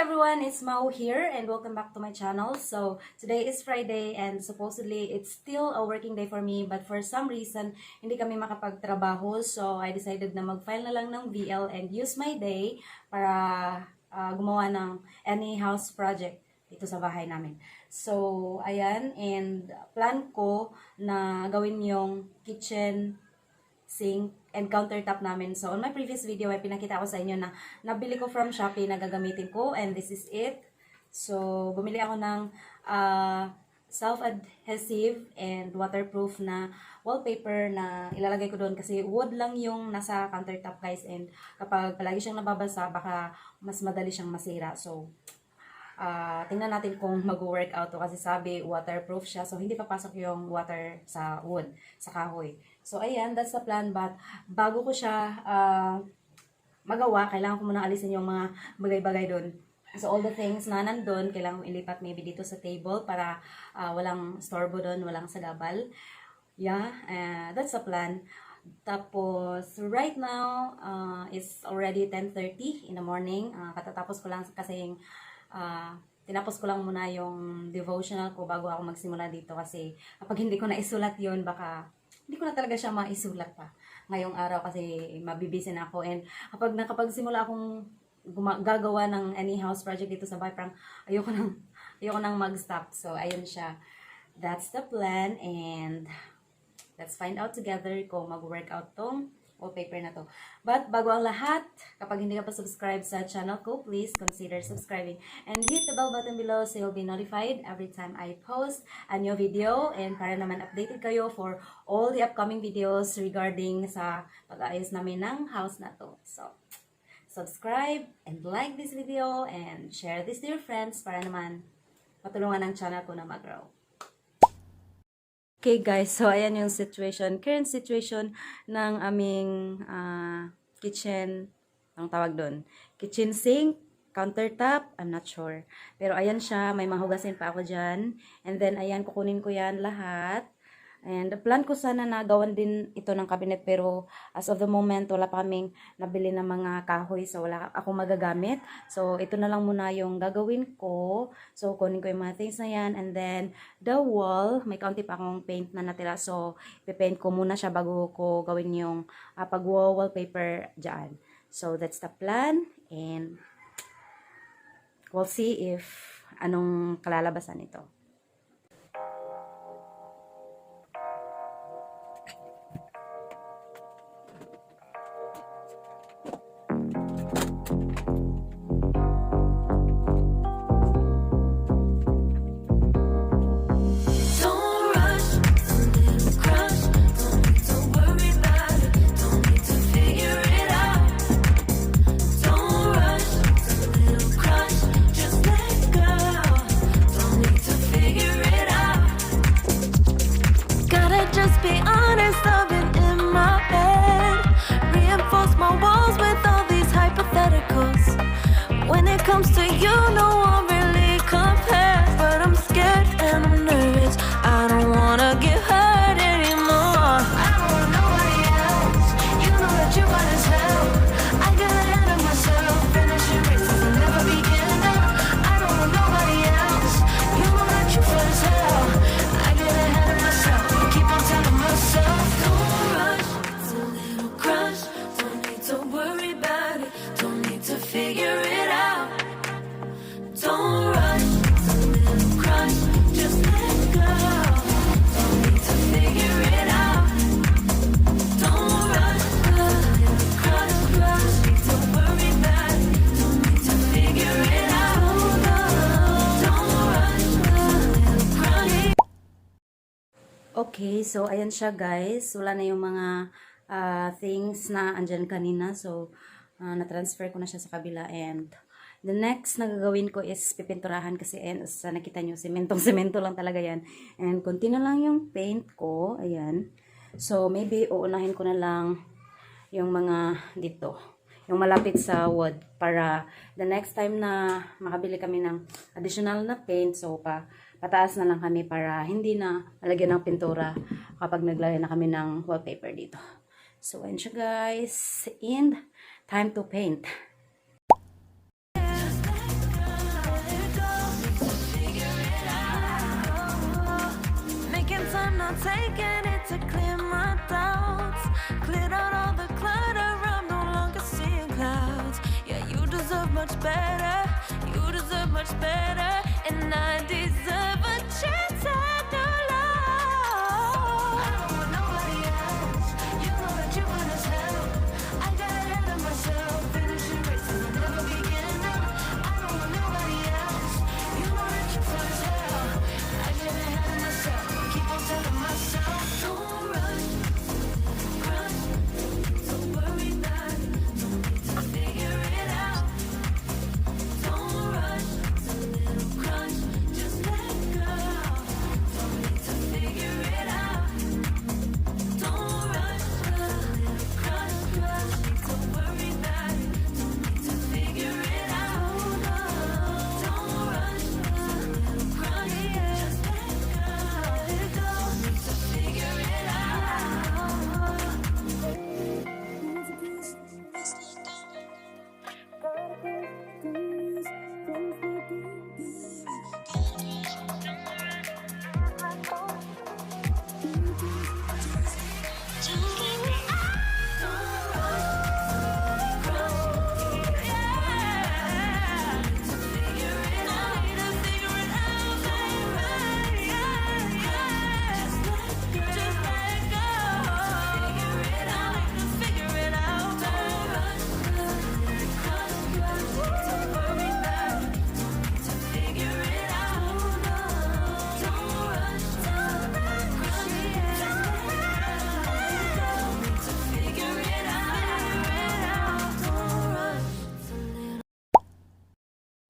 everyone, it's Mao here and welcome back to my channel. So today is Friday and supposedly it's still a working day for me, but for some reason hindi kami makapagtrabaho, so I decided na mag-file na lang ng VL and use my day para gumawa ng any house project dito sa bahay namin. So ayan, and plan ko na gawin yung kitchen sink and countertop namin. So, on my previous video, ay pinakita ko sa inyo na nabili ko from Shopee na gagamitin ko, and this is it. So, bumili ako ng self-adhesive and waterproof na wallpaper na ilalagay ko doon kasi wood lang yung nasa countertop, guys, and kapag palagi siyang nababasa, baka mas madali siyang masira. So, tingnan natin kung mag-work out to kasi sabi waterproof siya, so hindi papasok yung water sa wood, sa kahoy. So ayan, that's the plan, but bago ko siya magawa, kailangan ko muna alisin yung mga bagay-bagay doon. So all the things na nandun, kailangan ko ilipat maybe dito sa table para walang storbo doon, walang sagabal. Yeah, that's the plan. Tapos, right now, it's already 10:30 in the morning. Katatapos ko lang kasi tinapos ko lang muna yung devotional ko bago ako magsimula dito kasi kapag hindi ko na isulat yun, baka hindi ko na talaga siya maisulat pa ngayong araw kasi mabibisi na ako. And kapag nakapagsimula akong gagawa ng any house project dito sa bahay, parang ayoko nang mag-stop. So, ayun siya. That's the plan, and let's find out together kung mag-workout tong wallpaper na to. But bago ang lahat, kapag hindi ka pa subscribe sa channel ko, please consider subscribing and hit the bell button below so you'll be notified every time I post a new video, and para naman updated kayo for all the upcoming videos regarding sa pag-aayos namin ng house na to. So, subscribe and like this video and share this to your friends para naman matulungan ang channel ko na mag-grow. Okay guys, so ayan yung current situation ng aming kitchen, ang tawag doon, kitchen sink, countertop, I'm not sure. Pero ayan siya, may mahugasin pa ako dyan. And then ayan, kukunin ko yan lahat. And plan ko sana na gawan din ito ng cabinet, pero as of the moment, wala pa kaming nabili ng mga kahoy, so wala akong magagamit. So, ito na lang muna yung gagawin ko. So, kunin ko yung mga things na yan. And then, the wall, may kaunti pa akong paint na natira. So, ipipaint ko muna siya bago ko gawin yung pag-wallpaper dyan. So, that's the plan. And, we'll see if anong kalalabasan nito. Comes to you, no one really compares, but I'm scared and I'm nervous. I don't wanna get hurt anymore. I don't want nobody else. You know that you got as hell. I get ahead of myself, finishing races and never begin. I don't want nobody else. You know that you got as hell. I get ahead of myself, keep on telling myself, don't rush. It's a little crush. Don't need to worry about it. Don't need to figure it out. Don't rush, it's a little crush, just let go. Don't need to figure it out. Don't rush, a little crush, don't worry about it. Don't need to figure it out. Don't rush, a little crush. Okay, so ayan siya guys. Wala na yung mga things na andyan kanina. So, na-transfer ko na siya sa kabila, and the next na gagawin ko is pipinturahan kasi sa nakita nyo, semento lang talaga yan. And konti na lang yung paint ko. Ayan. So, maybe uunahin ko na lang yung mga dito. Yung malapit sa wood. Para the next time na makabili kami ng additional na paint, so pataas na lang kami para hindi na malagyan ng pintura kapag naglagay na kami ng wallpaper dito. So, ayan siya guys. And time to paint. better. You deserve much better, and I deserve a chance at your love. I don't want nobody else. You know that you want as hell. I got ahead of myself, finishing races will never begin. I don't want nobody else. You know that you want as hell. I get ahead of myself, keep on telling myself, don't rush, rush, don't worry about it, don't need to figure it out. Don't rush, it's a little crush, just let go. Don't need to figure it out. Don't rush, a little crush, don't worry about it, don't need to figure it out. Don't rush, a little crush, just let go. Don't need to figure it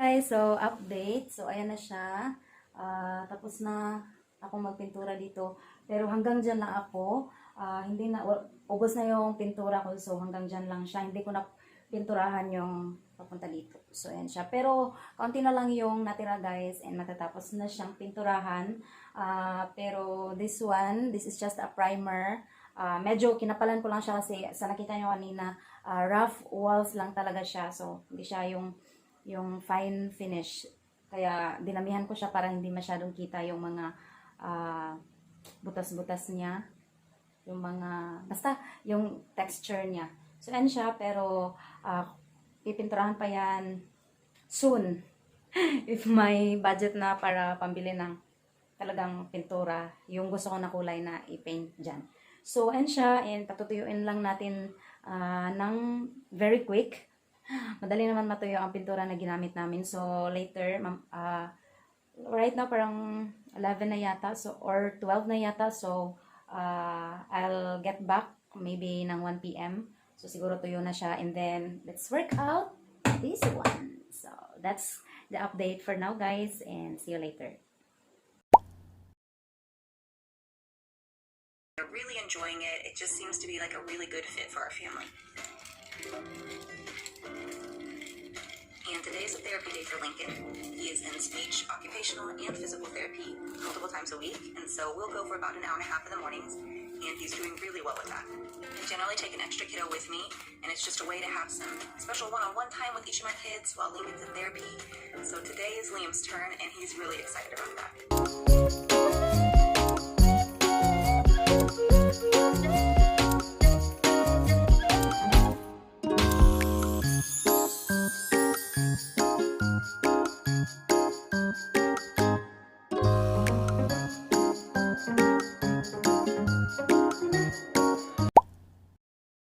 Guys, so update. So ayan na siya. Tapos na ako magpintura dito. Pero hanggang dyan lang ako. Hindi na, ubos na yung pintura ko. So hanggang dyan lang siya. Hindi ko na pinturahan yung papunta dito. So ayan siya. Pero kaunti na lang yung natira guys. And matatapos na siyang pinturahan. Pero this one, this is just a primer. Medyo kinapalan ko lang siya kasi sa nakita nyo kanina, rough walls lang talaga siya. So hindi siya yung fine finish. Kaya dinamihan ko siya para hindi masyadong kita yung mga butas-butas niya. Yung mga, basta yung texture niya. So, yan siya. Pero, pipinturahan pa yan soon. If may budget na para pambili ng talagang pintura, yung gusto ko na kulay na i-paint dyan. So, yan siya. And patutuyuin lang natin ng very quick. Madali naman matuyo ang pintura na ginamit namin. So, later, right now parang 11 na yata, so, or 12 na yata. So, I'll get back maybe ng 1 p.m. So, siguro tuyo na siya. And then, let's work out this one. So, that's the update for now, guys. And see you later. They're really enjoying it. It just seems to be like a really good fit for our family. And today is a therapy day for Lincoln. He is in speech, occupational, and physical therapy multiple times a week, and so we'll go for about an hour and a half in the mornings, and he's doing really well with that. I generally take an extra kiddo with me, and it's just a way to have some special one-on-one time with each of my kids while Lincoln's in therapy. So today is Liam's turn, and he's really excited about that.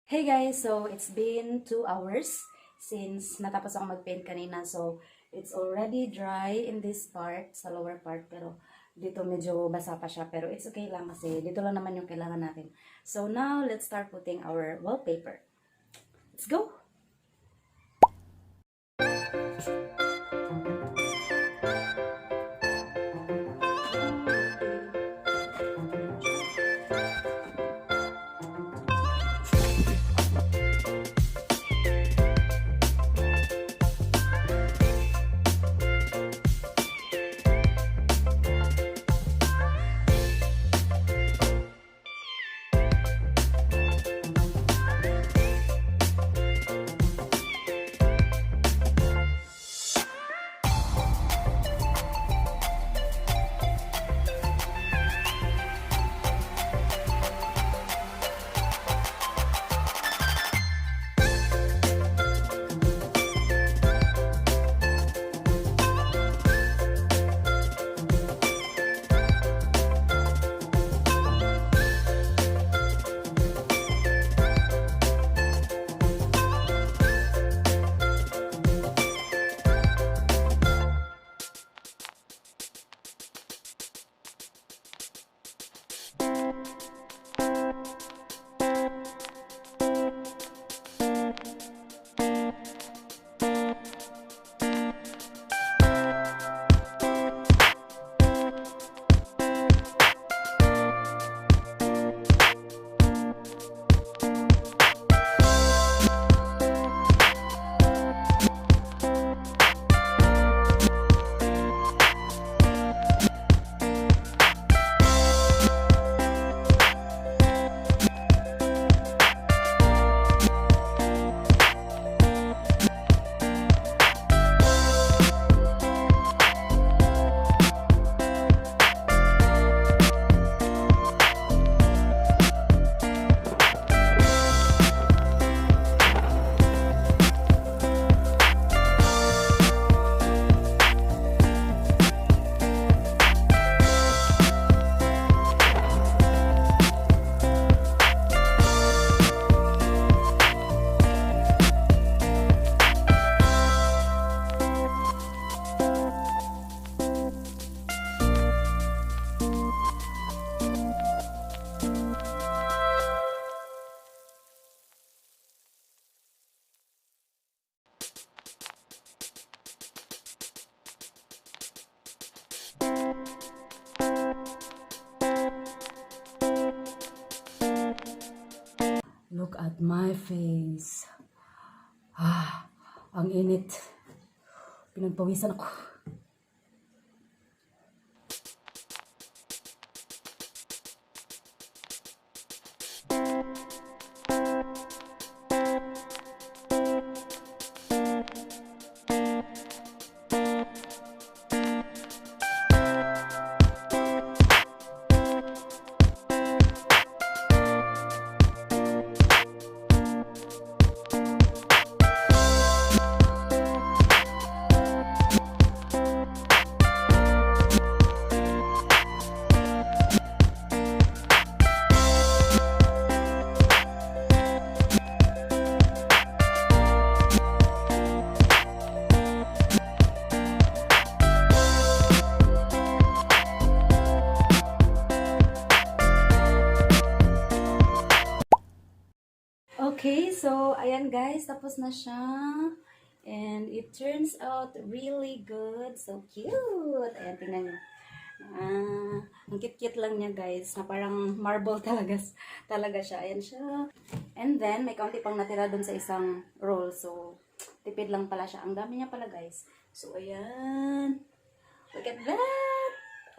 Hey guys, so it's been 2 hours since natapos ako mag-paint kanina. So, it's already dry in this part, sa lower part. Pero dito medyo basa pa siya. Pero it's okay lang kasi dito lang naman yung kailangan natin. So, now let's start putting our wallpaper. Let's go! Look at my face. Ang init. Pinagpawisan ako. Okay, so ayan guys, tapos na siya. And it turns out really good. So cute. Ayan, tingnan nyo. Ang cute-cute lang niya guys, na parang marble talaga siya. Ayan siya. And then, may kaunti pang natira dun sa isang roll. So, tipid lang pala siya. Ang dami niya pala guys. So, ayan. Look at that!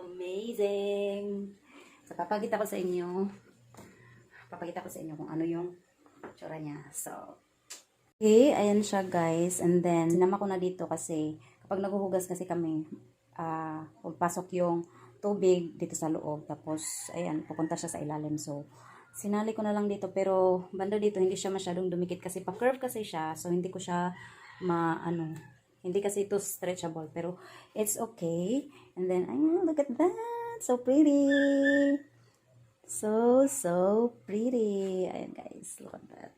Amazing! So, papakita ko sa inyo kung ano yung tsura niya. So, okay, ayan siya guys. And then, sinama ko na dito kasi kapag naghuhugas kasi kami, pagpasok yung tubig dito sa loob. Tapos, ayan, pupunta siya sa ilalim. So, sinali ko na lang dito. Pero, banda dito, hindi siya masyadong dumikit kasi pa-curve kasi siya. So, hindi ko siya hindi kasi ito stretchable. Pero, it's okay. And then, ayan, look at that. So pretty. So pretty. Ayan guys, look at that.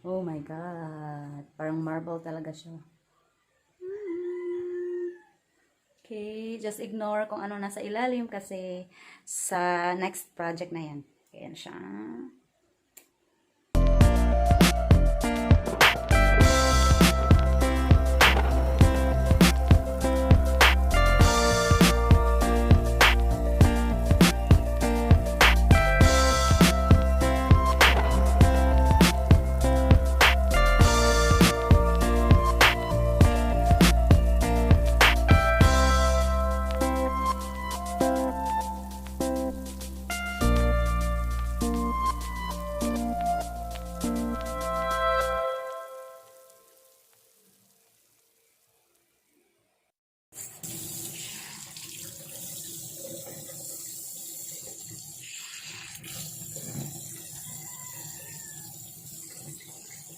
Oh my God. Parang marble talaga siya. Okay, just ignore kung ano nasa ilalim kasi sa next project na yan. Ayan siya.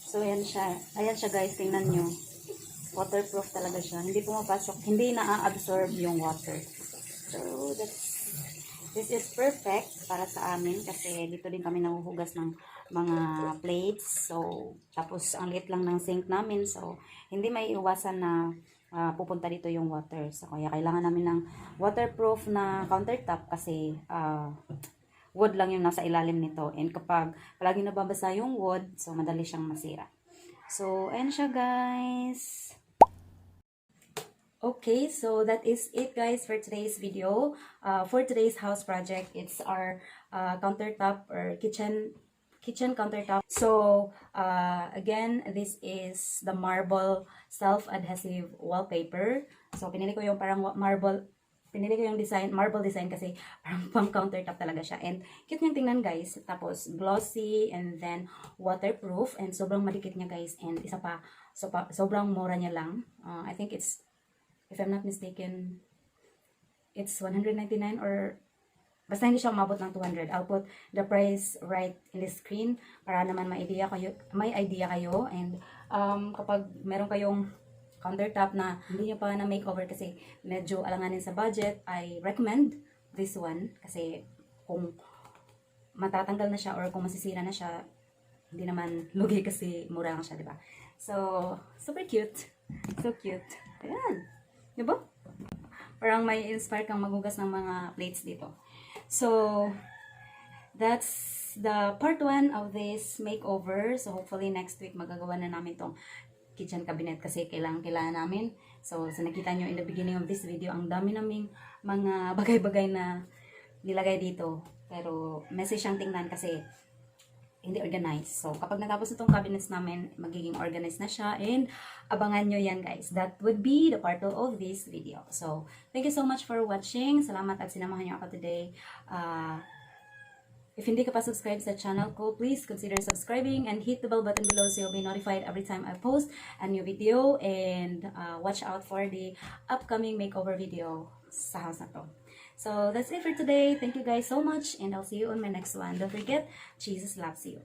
So, ayan siya. Ayan siya guys, tingnan nyo. Waterproof talaga siya. Hindi pumapasok, hindi na-absorb yung water. So, this is perfect para sa amin kasi dito din kami nahuhugas ng mga plates. So, tapos ang liit lang ng sink namin. So, hindi may iwasan na pupunta dito yung water. So, kaya kailangan namin ng waterproof na countertop kasi wood lang yung nasa ilalim nito. And kapag palagi nababasa yung wood, so madali siyang masira. So, ayan siya guys. Okay, so that is it guys for today's video. For today's house project, it's our countertop or kitchen countertop. So, again, this is the marble self-adhesive wallpaper. So, pinili ko yung parang marble design kasi parang pang countertop talaga siya. And cute niyang tingnan guys. Tapos glossy and then waterproof and sobrang madikit niya guys. And isa pa, sobrang mura niya lang. I think it's, if I'm not mistaken, it's 199 or basta hindi siya umabot ng 200. I'll put the price right in the screen para naman may idea kayo. And kapag meron kayong countertop na hindi nyo pa na makeover kasi medyo alanganin sa budget, I recommend this one kasi kung matatanggal na siya or kung masisira na siya, hindi naman lugi kasi mura lang siya, diba? So, super cute. So cute. Ayan. Diba? Parang may inspire kang maghugas ng mga plates dito. So, that's the part 1 of this makeover. So, hopefully next week magagawa na namin tong kitchen cabinet kasi kailangan namin. So, nakita nyo in the beginning of this video, ang dami naming mga bagay-bagay na nilagay dito. Pero, messy siyang tingnan kasi hindi organized. So, kapag natapos itong cabinets namin, magiging organized na siya. And abangan nyo yan, guys. That would be the part 2 of this video. So, thank you so much for watching. Salamat at sinamahan nyo ako today. If hindi ka pa subscribe sa channel ko, please consider subscribing and hit the bell button below so you'll be notified every time I post a new video. And watch out for the upcoming makeover video sa house na to. So, that's it for today. Thank you guys so much, and I'll see you on my next one. Don't forget, Jesus loves you.